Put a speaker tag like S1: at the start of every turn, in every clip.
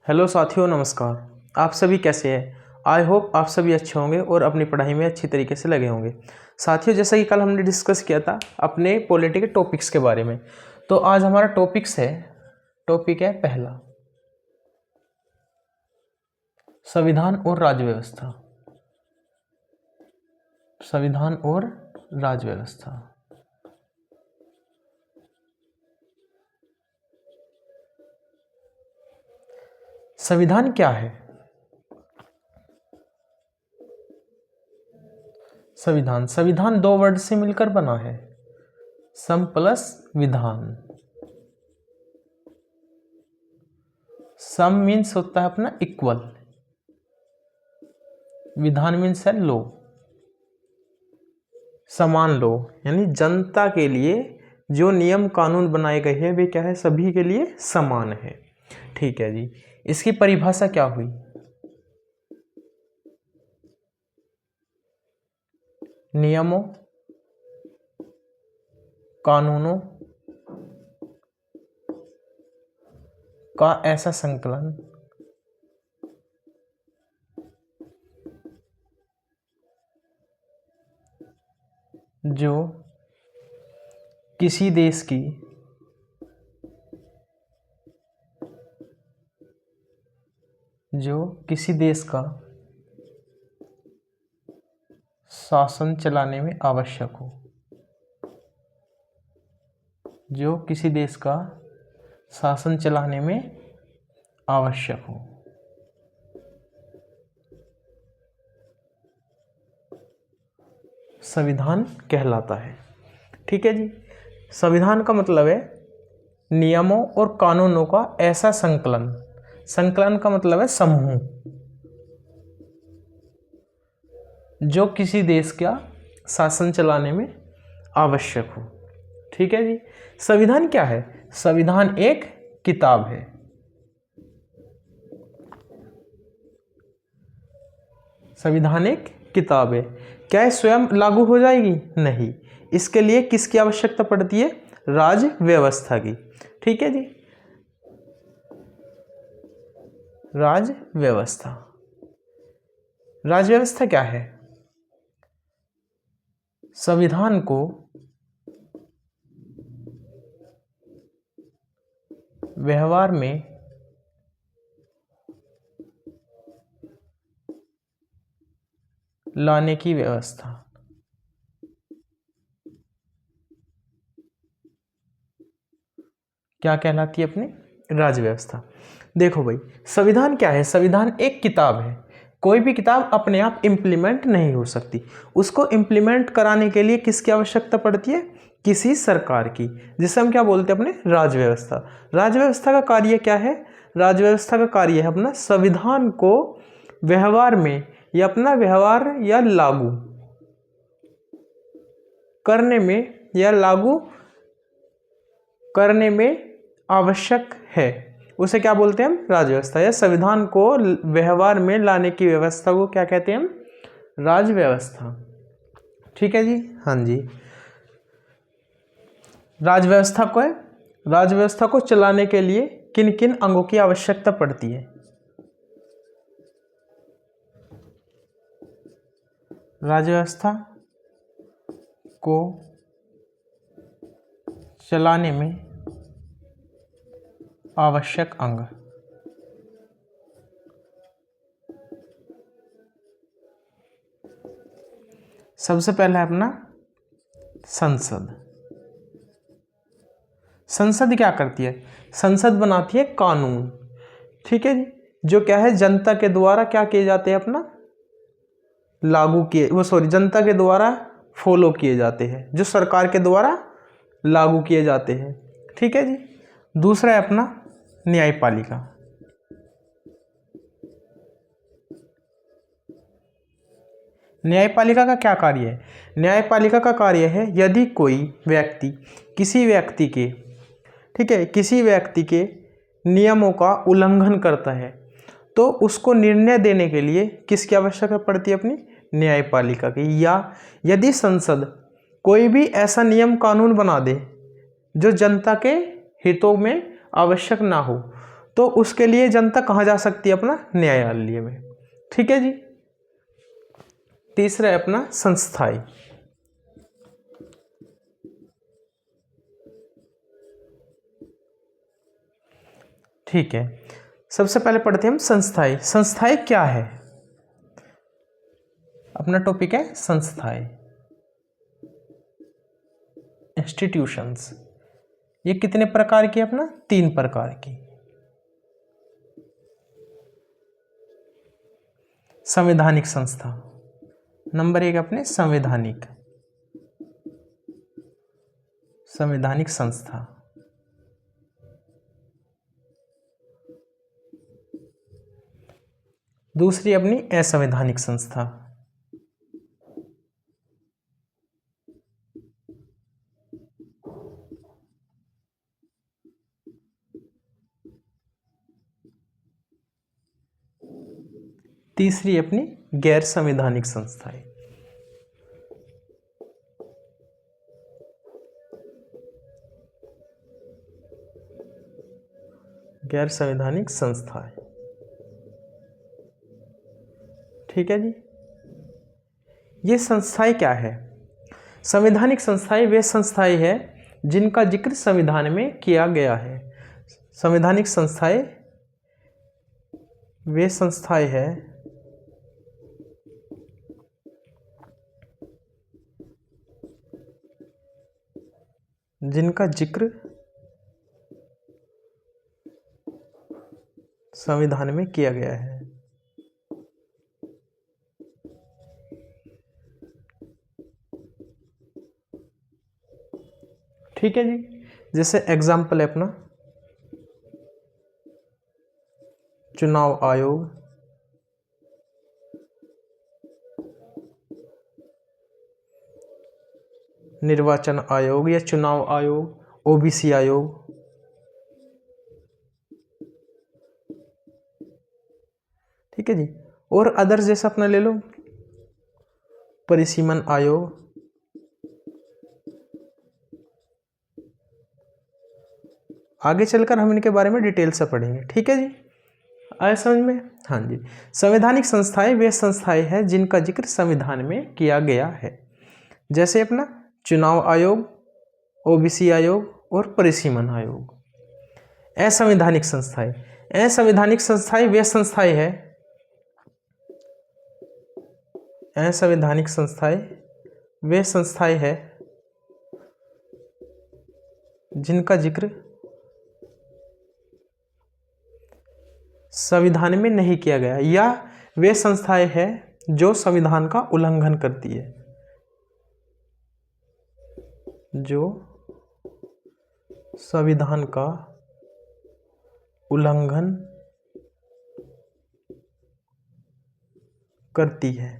S1: Hello साथियों, नमस्कार। आप सभी कैसे हैं? आई होप आप सभी अच्छे होंगे और अपनी पढ़ाई में अच्छी तरीके से लगे होंगे। साथियों, जैसा कि कल हमने डिस्कस किया था अपने पॉलिटी के टॉपिक्स के बारे में, तो आज हमारा टॉपिक है पहला, संविधान और राज्य व्यवस्था। संविधान और राज्य व्यवस्था। संविधान क्या है? संविधान दो वर्ड से मिलकर बना है, सम प्लस विधान। सम मीन्स होता है अपना इक्वल, विधान मीन्स है लो, समान लो, यानी जनता के लिए जो नियम कानून बनाए गए हैं वे क्या है, सभी के लिए समान है। ठीक है जी। इसकी परिभाषा क्या हुई? नियमों कानूनों का ऐसा संकलन जो किसी देश की का शासन चलाने में आवश्यक हो। जो किसी देश का शासन चलाने में आवश्यक हो। संविधान कहलाता है। ठीक है जी। संविधान का मतलब है नियमों और कानूनों का ऐसा संकलन। संकलन का मतलब है समूह, जो किसी देश का शासन चलाने में आवश्यक हो। ठीक है जी। संविधान क्या है? संविधान एक किताब है। संविधान एक किताब है। क्या यह स्वयं लागू हो जाएगी? नहीं। इसके लिए किसकी आवश्यकता पड़ती है? राज्य व्यवस्था की। ठीक है जी। राज्य व्यवस्था। राज्य व्यवस्था क्या है? संविधान को व्यवहार में लाने की व्यवस्था। क्या कहलाती है? अपनी राज्य व्यवस्था। देखो भाई, संविधान क्या है? संविधान एक किताब है। कोई भी किताब अपने आप इम्प्लीमेंट नहीं हो सकती। उसको इम्प्लीमेंट कराने के लिए किसकी आवश्यकता पड़ती है? किसी सरकार की, जिसे हम क्या बोलते हैं? अपने राज्य व्यवस्था। राज्य व्यवस्था का कार्य क्या है? राज्य व्यवस्था का कार्य है अपना संविधान को व्यवहार में या अपना व्यवहार या लागू करने में या लागू करने में आवश्यक है, उसे क्या बोलते हैं हम? राज्य व्यवस्था। या संविधान को व्यवहार में लाने की व्यवस्था को क्या कहते हैं हम? राज्य व्यवस्था। ठीक है जी। हाँ जी। राज्य व्यवस्था को चलाने के लिए किन किन अंगों की आवश्यकता पड़ती है? राज्य व्यवस्था को चलाने में आवश्यक अंग। सबसे पहला है अपना संसद। संसद क्या करती है? संसद बनाती है कानून। ठीक है जी। जो क्या है, जनता के द्वारा क्या किए जाते हैं? अपना जनता के द्वारा फॉलो किए जाते हैं, जो सरकार के द्वारा लागू किए जाते हैं। ठीक है जी। दूसरा है अपना न्यायपालिका। न्यायपालिका का क्या कार्य है? न्यायपालिका का कार्य है, यदि कोई व्यक्ति किसी व्यक्ति के नियमों का उल्लंघन करता है तो उसको निर्णय देने के लिए किसकी आवश्यकता पड़ती है? अपनी न्यायपालिका की। या यदि संसद कोई भी ऐसा नियम कानून बना दे जो जनता के हितों में आवश्यक ना हो, तो उसके लिए जनता कहाँ जा सकती है? अपना न्यायालय में। ठीक है जी। तीसरा है अपना संस्थाई। ठीक है, सबसे पहले पढ़ते हैं हम संस्थाई। संस्थाई क्या है? अपना टॉपिक है संस्थाई, इंस्टीट्यूशंस। ये कितने प्रकार की? अपना 3 प्रकार की। संवैधानिक संस्था, नंबर 1 अपने संवैधानिक संस्था। दूसरी अपनी असंवैधानिक संस्था। तीसरी अपनी गैर संवैधानिक संस्थाएं। गैर संवैधानिक संस्थाएं। ठीक है जी। ये संस्थाएं क्या है? संवैधानिक संस्थाएं वे संस्थाएं हैं जिनका जिक्र संविधान में किया गया है। संवैधानिक संस्थाएं वे संस्थाएं हैं जिनका जिक्र संविधान में किया गया है। ठीक है जी। जैसे एग्जाम्पल है अपना चुनाव आयोग, निर्वाचन आयोग या चुनाव आयोग, ओबीसी आयोग। ठीक है जी। और अदर जैसा अपना ले लो परिसीमन आयोग, आगे चलकर हम इनके बारे में डिटेल से पढ़ेंगे। ठीक है जी, आए समझ में? हाँ जी। संवैधानिक संस्थाएं वे संस्थाएं हैं जिनका जिक्र संविधान में किया गया है, जैसे अपना चुनाव आयोग, ओबीसी आयोग और परिसीमन आयोग। असंवैधानिक संस्थाएं, असंवैधानिक संस्थाएं वे संस्थाएं हैं, असंवैधानिक संस्थाएं वे संस्थाएं हैं जिनका जिक्र संविधान में नहीं किया गया, या वे संस्थाएं हैं जो संविधान का उल्लंघन करती है, जो संविधान का उल्लंघन करती है।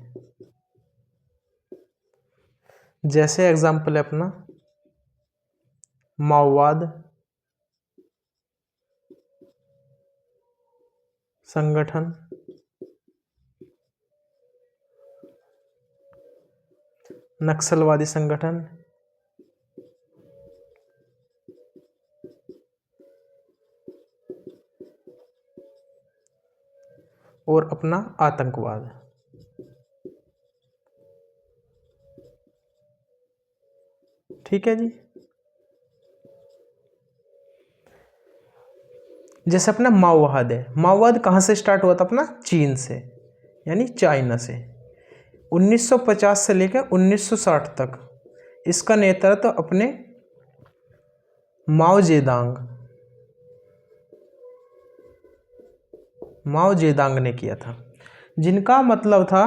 S1: जैसे एग्जाम्पल है अपना माओवाद संगठन, नक्सलवादी संगठन, और अपना आतंकवाद। ठीक है जी। जैसे अपना माओवाद है, माओवाद कहाँ से स्टार्ट हुआ था? अपना चीन से, यानी चाइना से। 1950 से लेकर 1960 तक इसका नेतृत्व अपने माओ जेदांग ने किया था, जिनका मतलब था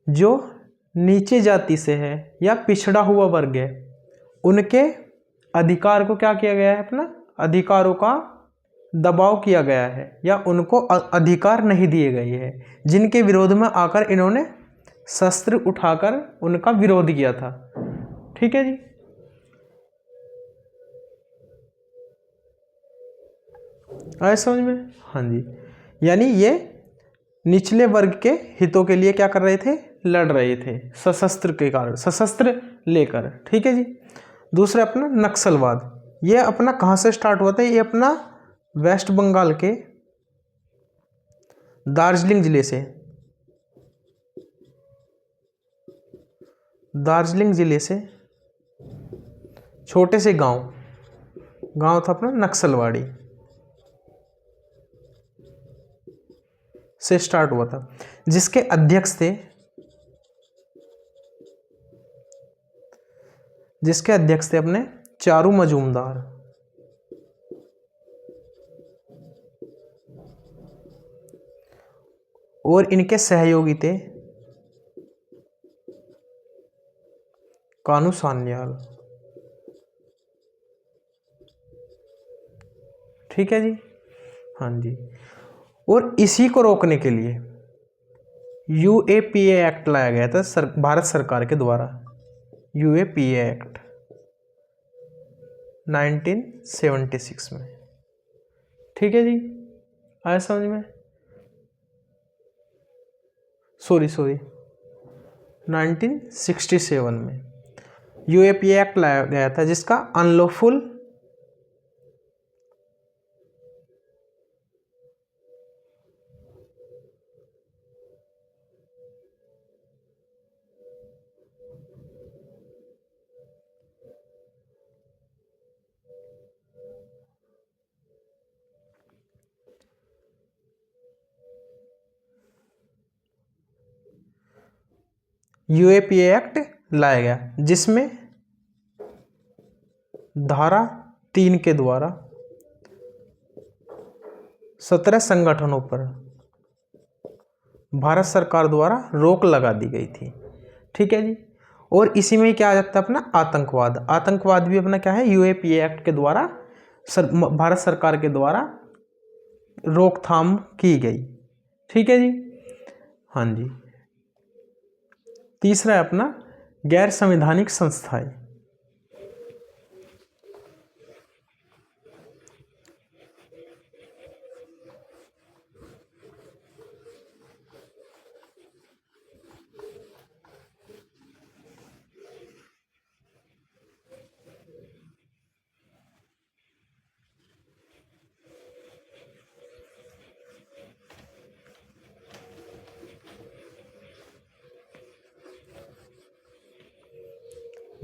S1: जो नीचे जाति से है या पिछड़ा हुआ वर्ग है, उनके अधिकार को क्या किया गया है? अपना अधिकारों का दबाव किया गया है या उनको अधिकार नहीं दिए गए हैं, जिनके विरोध में आकर इन्होंने शस्त्र उठाकर उनका विरोध किया था। ठीक है जी। आए समझ में? हाँ जी। यानी ये निचले वर्ग के हितों के लिए क्या कर रहे थे? लड़ रहे थे सशस्त्र के कारण, सशस्त्र लेकर। ठीक है जी। दूसरा अपना नक्सलवाद, ये अपना कहाँ से स्टार्ट हुआ था? ये अपना वेस्ट बंगाल के दार्जिलिंग जिले से छोटे से गांव था अपना नक्सलवाड़ी से स्टार्ट हुआ था, जिसके अध्यक्ष थे अपने चारू मजूमदार। और इनके सहयोगी थे कानू सान्याल। ठीक है जी, हाँ जी। और इसी को रोकने के लिए यूएपीए एक्ट लाया गया था भारत सरकार के द्वारा। यूएपीए एक्ट 1976 में। ठीक है जी, आया समझ में? सॉरी 1967 में यूएपीए एक्ट लाया गया था, जिसका अनलॉफुल यूएपीए एक्ट लाया गया, जिसमें धारा 3 के द्वारा 17 संगठनों पर भारत सरकार द्वारा रोक लगा दी गई थी। ठीक है जी। और इसी में क्या आ जाता है अपना आतंकवाद भी अपना क्या है, यूएपीए एक्ट के द्वारा भारत सरकार के द्वारा रोकथाम की गई। ठीक है जी, हाँ जी। तीसरा है अपना गैर संवैधानिक संस्थाएं।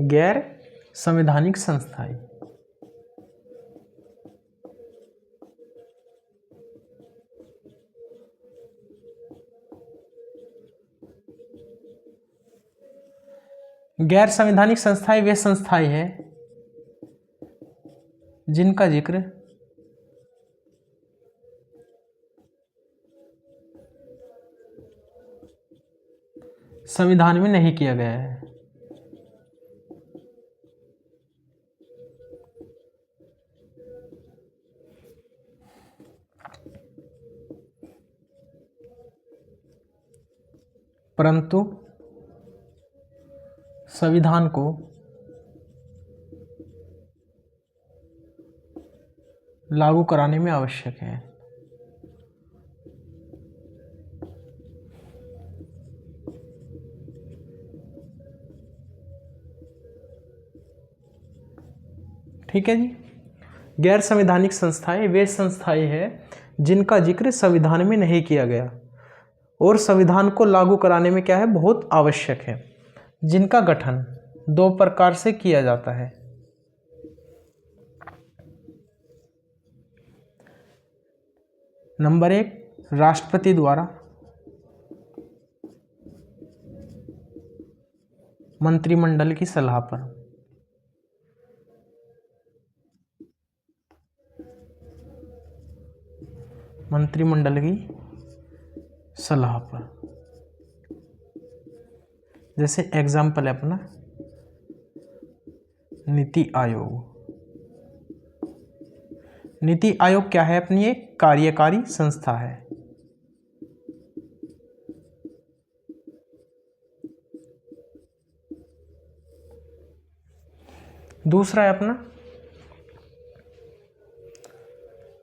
S1: गैर संवैधानिक संस्थाएं गैर संवैधानिक संस्थाएं वे संस्थाएं हैं जिनका जिक्र संविधान में नहीं किया गया है। परंतु संविधान को लागू कराने में आवश्यक है। ठीक है जी। गैर संवैधानिक संस्थाएं वे संस्थाएं हैं जिनका जिक्र संविधान में नहीं किया गया और संविधान को लागू कराने में क्या है, बहुत आवश्यक है, जिनका गठन 2 प्रकार से किया जाता है। नंबर 1, राष्ट्रपति द्वारा मंत्रिमंडल की सलाह पर। मंत्रिमंडल की सलाह पर, जैसे एग्जाम्पल है अपना नीति आयोग। नीति आयोग क्या है, अपनी एक कार्यकारी संस्था है। दूसरा है अपना,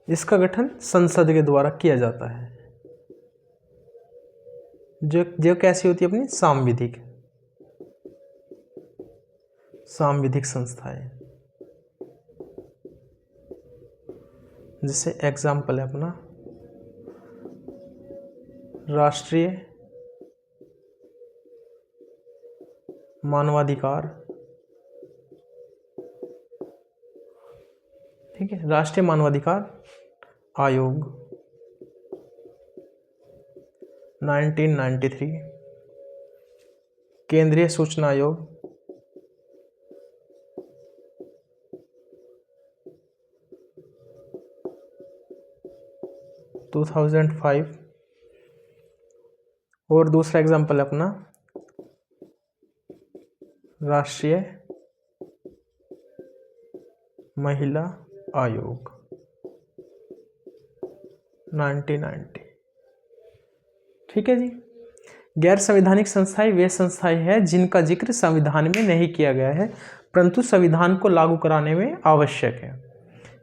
S1: इसका गठन संसद के द्वारा किया जाता है, जो कैसी होती है, अपनी सांविधिक संस्थाएं। जैसे एग्जाम्पल है अपना राष्ट्रीय मानवाधिकार, ठीक है, राष्ट्रीय मानवाधिकार आयोग 1993, केंद्रीय सूचना आयोग 2005, और दूसरा एग्जाम्पल है अपना राष्ट्रीय महिला आयोग 1990। ठीक है जी। गैर संवैधानिक संस्थाएं वे संस्थाएं हैं जिनका जिक्र संविधान में नहीं किया गया है परंतु संविधान को लागू कराने में आवश्यक है,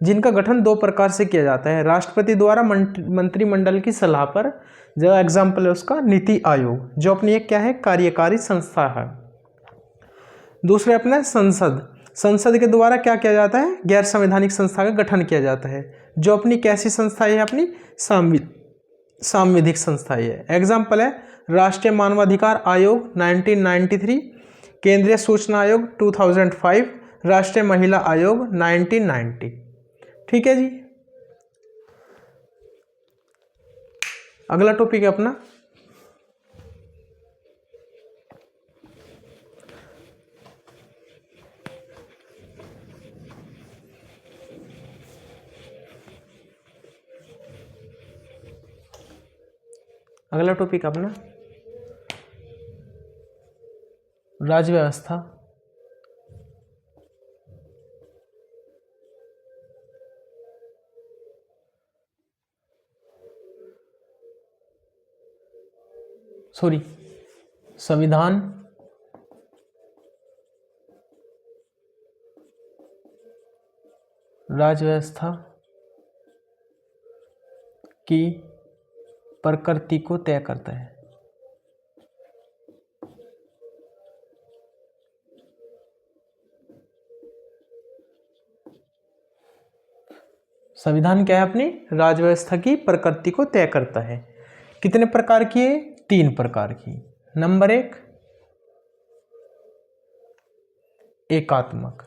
S1: जिनका गठन दो प्रकार से किया जाता है, राष्ट्रपति द्वारा मंत्रिमंडल की सलाह पर, जो एग्जाम्पल है उसका नीति आयोग, जो अपनी एक क्या है कार्यकारी संस्था है। दूसरे अपना संसद के द्वारा क्या किया जाता है, गैर संवैधानिक संस्था का गठन किया जाता है, जो अपनी कैसी संस्था है, अपनी सांविधिक संस्था है। एग्जाम्पल है राष्ट्रीय मानवाधिकार आयोग 1993, केंद्रीय सूचना आयोग 2005, राष्ट्रीय महिला आयोग 1990। ठीक है जी। अगला टॉपिक है अपना राज्य व्यवस्था। संविधान राज्य व्यवस्था की प्रकृति को तय करता है। संविधान क्या है, अपनी राज्य व्यवस्था की प्रकृति को तय करता है। कितने प्रकार की है, 3 प्रकार की। नंबर 1 एकात्मक,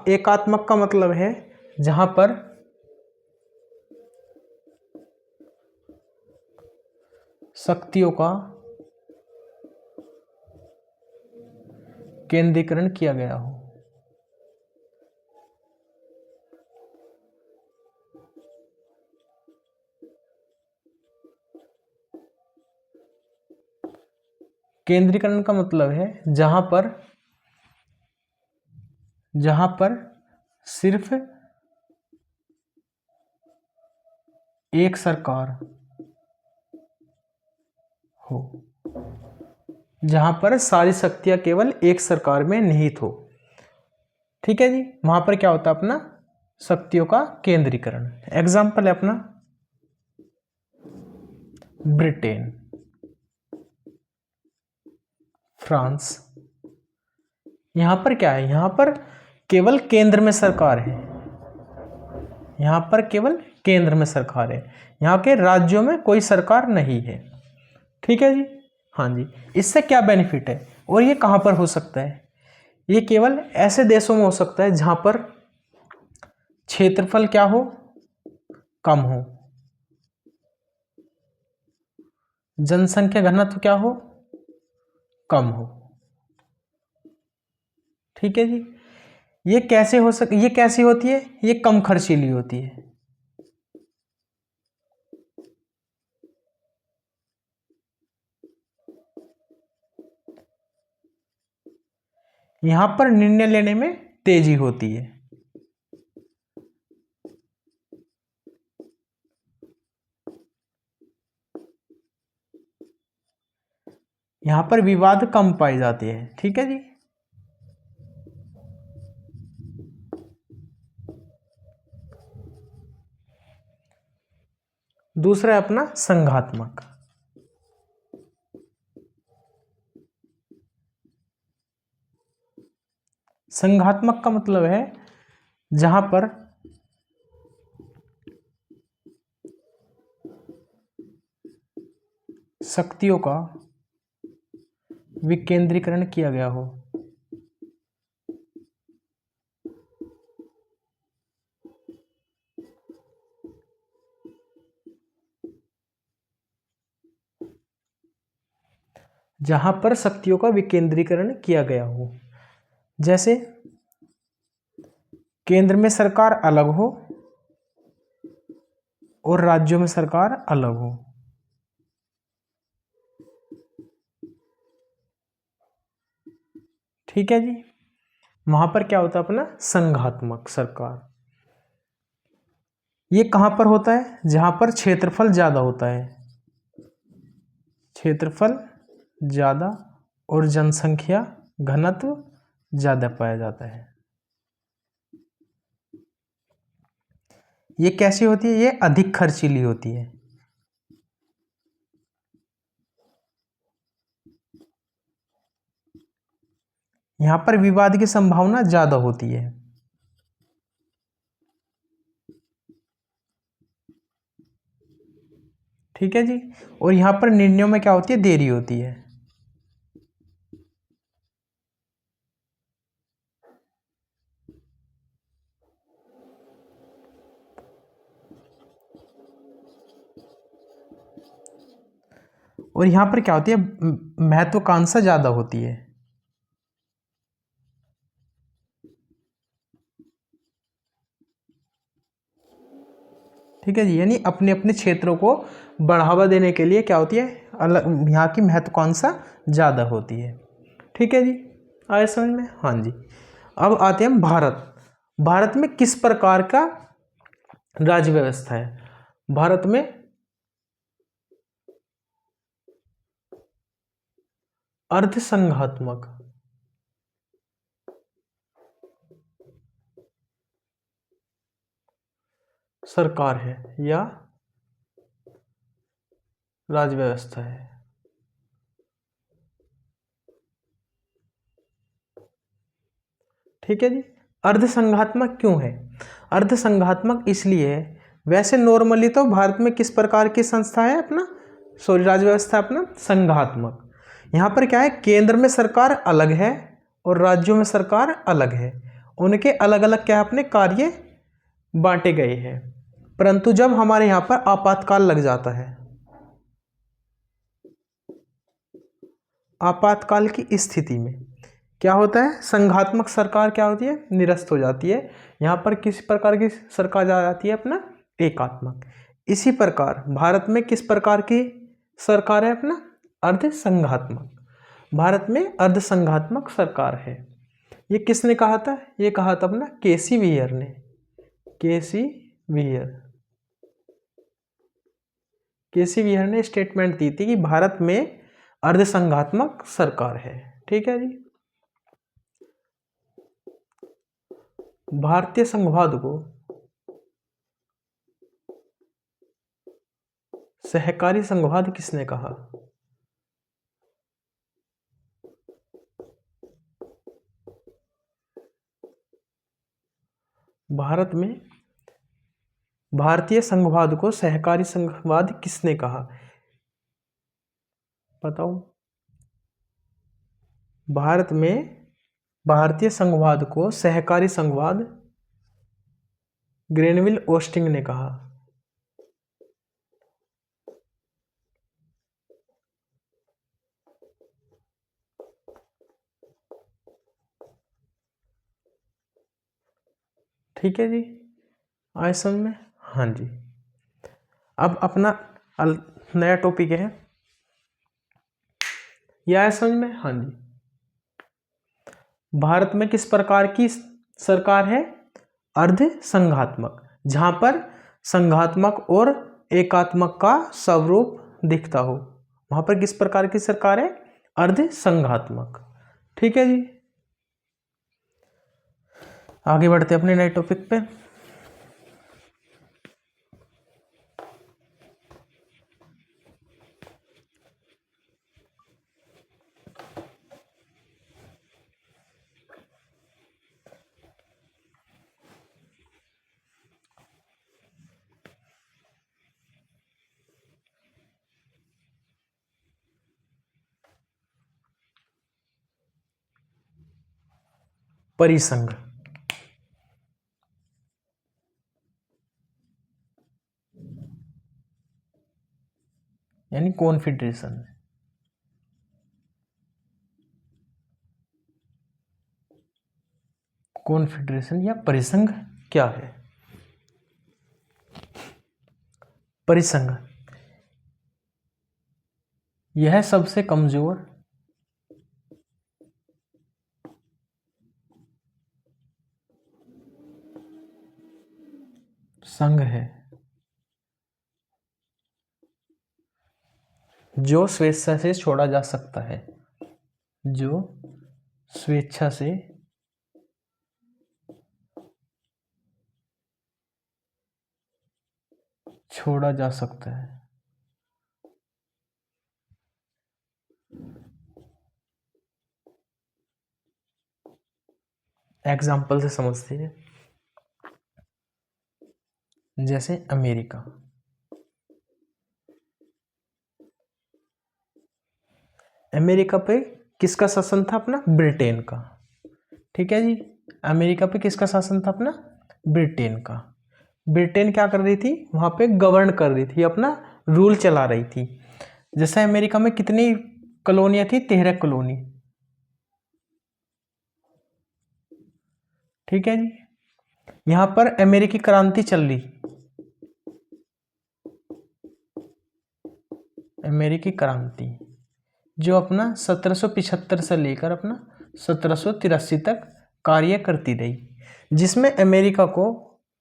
S1: एकात्मक का मतलब है जहां पर शक्तियों का केंद्रीकरण किया गया हो। केंद्रीकरण का मतलब है जहां पर सिर्फ एक सरकार हो, जहां पर सारी शक्तियां केवल एक सरकार में निहित हो। ठीक है जी। वहां पर क्या होता है, अपना शक्तियों का केंद्रीकरण। एग्जाम्पल है अपना ब्रिटेन, फ्रांस। यहां पर क्या है, यहां पर केवल केंद्र में सरकार है, यहां पर केवल केंद्र में सरकार है, यहां के राज्यों में कोई सरकार नहीं है। ठीक है जी। हाँ जी। इससे क्या बेनिफिट है और ये कहां पर हो सकता है, ये केवल ऐसे देशों में हो सकता है जहां पर क्षेत्रफल क्या हो, कम हो, जनसंख्या घनत्व क्या हो, कम हो। ठीक है जी। ये कैसे ये कैसी होती है, ये कम खर्चीली होती है। यहां पर निर्णय लेने में तेजी होती है। यहां पर विवाद कम पाए जाते हैं। ठीक है जी। दूसरा है अपना संघात्मक। संघात्मक का मतलब है जहां पर शक्तियों का विकेंद्रीकरण किया गया हो। जहां पर शक्तियों का विकेंद्रीकरण किया गया हो, जैसे केंद्र में सरकार अलग हो और राज्यों में सरकार अलग हो। ठीक है जी, वहां पर क्या होता है अपना संघात्मक सरकार। ये कहां पर होता है, जहां पर क्षेत्रफल ज्यादा होता है, क्षेत्रफल ज्यादा और जनसंख्या घनत्व ज्यादा पाया जाता है। ये कैसी होती है, ये अधिक खर्चीली होती है। यहां पर विवाद की संभावना ज्यादा होती है। ठीक है जी, और यहां पर निर्णयों में क्या होती है, देरी होती है। और यहां पर क्या होती है, महत्वाकांक्षा ज्यादा होती है। ठीक है जी, यानी अपने अपने क्षेत्रों को बढ़ावा देने के लिए क्या होती है, अलग यहाँ की महत्वाकांक्षा ज़्यादा होती है। ठीक है जी, आए समझ में। हाँ जी, अब आते हैं हम भारत। भारत में किस प्रकार का राज्य व्यवस्था है। भारत में अर्धसंघात्मक सरकार है या राज्य व्यवस्था है। ठीक है जी, अर्धसंघात्मक क्यों है, अर्धसंघात्मक इसलिए है, वैसे नॉर्मली तो भारत में किस प्रकार की संस्था है अपना, सॉरी राज्य व्यवस्था अपना संघात्मक। यहाँ पर क्या है, केंद्र में सरकार अलग है और राज्यों में सरकार अलग है, उनके अलग अलग क्या अपने कार्य बांटे गए हैं। परंतु जब हमारे यहाँ पर आपातकाल लग जाता है, आपातकाल की स्थिति में क्या होता है, संघात्मक सरकार क्या होती है, निरस्त हो जाती है। यहाँ पर किस प्रकार की सरकार आ जाती है अपना एकात्मक। इसी प्रकार भारत में किस प्रकार की सरकार है अपना अर्धसंघात्मक। भारत में अर्धसंघात्मक सरकार है। ये किसने कहा था, ये कहा था अपना केसी वियर ने, केसी वियर। केसी वियर ने स्टेटमेंट दी थी कि भारत में अर्धसंघात्मक सरकार है। ठीक है जी, भारतीय संघवाद को सहकारी संघवाद किसने कहा। भारत में भारतीय संघवाद को सहकारी संघवाद किसने कहा, बताओ। भारत में भारतीय संघवाद को सहकारी संघवाद ग्रेनविल ओस्टिंग ने कहा। ठीक है जी, आए समझ में। हाँ जी, अब अपना नया टॉपिक है, यह आया समझ में। हाँ जी, भारत में किस प्रकार की सरकार है, अर्ध संघात्मक, जहां पर संघात्मक और एकात्मक का स्वरूप दिखता हो, वहां पर किस प्रकार की सरकार है, अर्ध संघात्मक। ठीक है जी, आगे बढ़ते अपने नए टॉपिक पे। परिसंघ। यानी कॉन्फेडरेशन। कॉन्फेडरेशन या परिसंघ क्या है? परिसंघ यह सबसे कमजोर संघ है जो स्वेच्छा से छोड़ा जा सकता है, जो स्वेच्छा से छोड़ा जा सकता है। एग्जाम्पल से समझते हैं। जैसे अमेरिका, अमेरिका पे किसका शासन था? अपना ब्रिटेन का। ठीक है जी, अमेरिका पे किसका शासन था? अपना ब्रिटेन का। ब्रिटेन क्या कर रही थी? वहाँ पे गवर्न कर रही थी, अपना रूल चला रही थी। जैसे अमेरिका में कितनी कॉलोनियाँ थी? 13 कॉलोनी। ठीक है जी, यहाँ पर अमेरिकी क्रांति चल रही। अमेरिकी क्रांति जो अपना 1775 से लेकर अपना 1783 तक कार्य करती रही, जिसमें अमेरिका को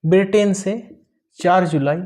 S1: ब्रिटेन से 4 जुलाई